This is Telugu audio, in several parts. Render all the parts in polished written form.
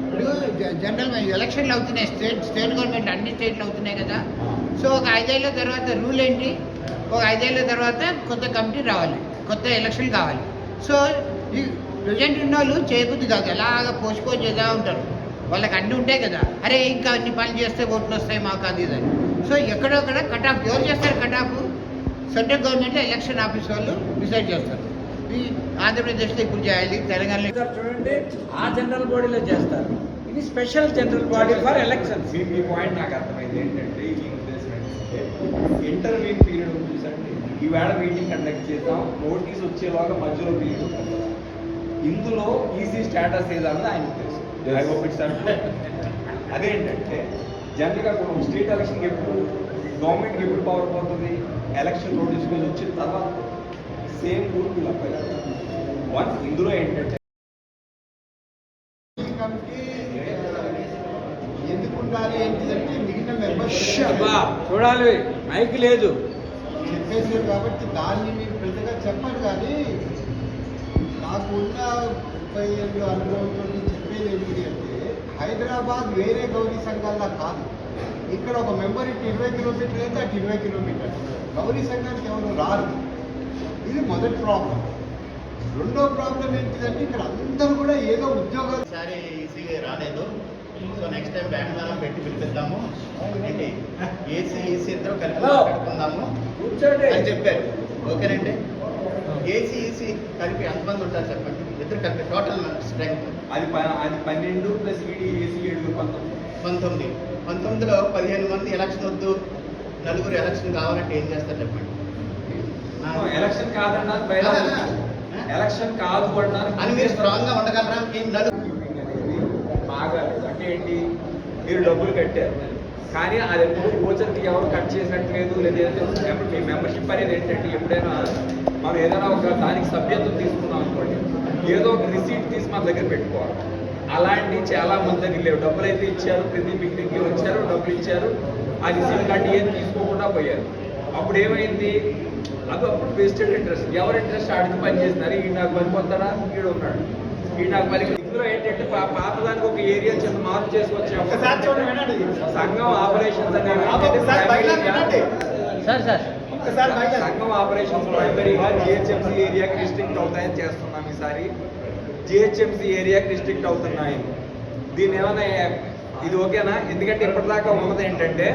ఇప్పుడు జనరల్ ఎలక్షన్లు అవుతున్నాయి, స్టేట్ గవర్నమెంట్ అన్ని స్టేట్లు అవుతున్నాయి కదా. సో ఒక 5 ఏళ్ళ తర్వాత రూల్ ఏంటి, ఒక 5 ఏళ్ళ తర్వాత కొత్త కమిటీ రావాలి, కొత్త ఎలక్షన్ కావాలి. సో ఈ ప్రజెంట్ ఉన్న వాళ్ళు చేయబుద్ధి కాదు, అలాగా పోస్ట్పోన్ చేస్తూ ఉంటారు. వాళ్ళకి అన్నీ ఉంటాయి కదా, అరే ఇంకా అన్ని పనులు చేస్తే ఓట్లు వస్తాయి మాకు అది ఇదని. సో ఎక్కడొక్కడ కట్ ఆఫ్ ఎవరు చేస్తారు? కట్ ఆఫ్ సెంట్రల్ గవర్నమెంట్లో ఎలక్షన్ ఆఫీస్ వాళ్ళు డిసైడ్ చేస్తారు. ఈ ఆంధ్రప్రదేశ్లో ఇప్పుడు చేయాలి, తెలంగాణలో చూడండి ఆ జనరల్ బాడీలో చేస్తారు. ఇది special general body for elections. Me point నాకు అర్థమైంది ఏంటంటే ఈ ఉద్దేశం ఏంటంటే ఇంటర్వ్యూ పీరియడ్ చూసండి, ఈవేళ మీటింగ్ కండక్ట్ చేద్దాం, నోటీస్ వచ్చేలాగా మధ్యలో పీరియడ్ ఉంటుంది. ఇందులో ఈసీ స్టేటస్ ఏదన్నది ఆయన ఉద్దేశం. అదేంటంటే జనరల్గా మనం స్టేట్ ఎలక్షన్కి ఎప్పుడు గవర్నమెంట్కి ఎప్పుడు పవర్ పోతుంది, ఎలక్షన్ నోటీస్ వచ్చిన తర్వాత సేమ్ రూల్ వీళ్ళు అప్లై వన్స్. ఇందులో ఏంటంటే ఎందుకు ఉండాలి ఏంటిదంటే మిగిలిన మెంబర్స్ చూడాలి, మైక్ లేదు చెప్పేసారు కాబట్టి దాన్ని మీరు పెద్దగా చెప్పండి. కానీ నాకు ఉన్న 30 ఏళ్ళ అనుభవంతో చెప్పేది ఏంటి అంటే, హైదరాబాద్ వేరే గౌరీ సంఘాల్లో కాదు. ఇక్కడ ఒక మెంబర్ ఇటు 20 కిలోమీటర్లు అయితే అటు 20 కిలోమీటర్లు. గౌరీ సంఘానికి ఎవరు రారు. ఇది మొదటి ప్రాబ్లం. రెండో ప్రాబ్లం ఏంటిదంటే ఇక్కడ అందరూ కూడా ఏదో ఉద్యోగాలు ఈసారి ఈసీగా రాలేదు. సో నెక్స్ట్ టైం బ్యాన్ పెట్టి పిలిపిద్దాము ఏంటి, ఈసీ ఇద్దరు కలిపి మాట్లాడుకుందాము అని చెప్పారు. ఓకేనండి, ఈసీ కలిపి ఎంతమంది ఉంటారు చెప్పండి, ఇద్దరు కలిపి టోటల్ స్ట్రెంగ్త్ అది 12 ప్లస్ ఏసీ 19. 19లో 15 మంది ఎలక్షన్ వద్దు, 4 ఎలక్షన్ కావాలంటే ఏం చేస్తారు చెప్పండి. ఎలక్షన్ కాదన్నారు, ఎలక్షన్ కాదు అన్నారు అని మీరు స్ట్రాంగ్ గా ఉండగలరా? బాగా అంటే ఏంటి, మీరు డబ్బులు కట్టారు కానీ అది ఎప్పుడు గోచర్కి ఎవరు కట్ చేసినట్లేదు. లేదంటే మీ మెంబర్షిప్ అనేది ఏంటంటే ఎప్పుడైనా మనం ఏదైనా ఒక దానికి సభ్యత్వం తీసుకున్నాం అనుకోండి, ఏదో ఒక రిసీట్ తీసి మన దగ్గర పెట్టుకోవాలి. అలాంటి చాలా మంది దగ్గర లేవు. డబ్బులు అయితే ఇచ్చారు, ప్రతి పిక్నిక్కి వచ్చారు, డబ్బులు ఇచ్చారు, ఆ రిసీట్ లాంటి ఏం తీసుకోకుండా పోయారు. అప్పుడు ఏమైంది, అది అప్పుడు వేస్టెడ్ ఇంట్రెస్ట్. ఎవరు ఇంట్రెస్ట్ ఆడికి పని చేస్తున్నారు, ఈ నాకు పనిపోతాడా, ఈడు ఉన్నాడు, ఈ నాకు పని. ఇందులో ఏంటంటే పాతదానికి ఒక ఏరియా చిన్న మార్పు చేసుకొచ్చే సంఘం ఆపరేషన్స్ అనేవి సంఘం ఆపరేషన్స్ ప్రైమరీగా జిహెచ్ఎంసీ ఏరియాకి రిస్ట్రిక్ట్ అవుతాయని చేస్తున్నాం. ఈసారి జిహెచ్ఎంసీ ఏరియాకి రిస్ట్రిక్ట్ అవుతున్నాయి. దీని ఏమైనా ఇది ఓకేనా? ఎందుకంటే ఇప్పటిదాకా ఉన్నది ఏంటంటే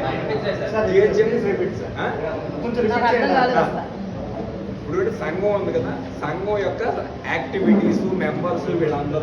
ఇప్పుడు సంఘం ఉంది కదా, సంఘం యొక్క యాక్టివిటీస్ మెంబర్స్ వీళ్ళందరూ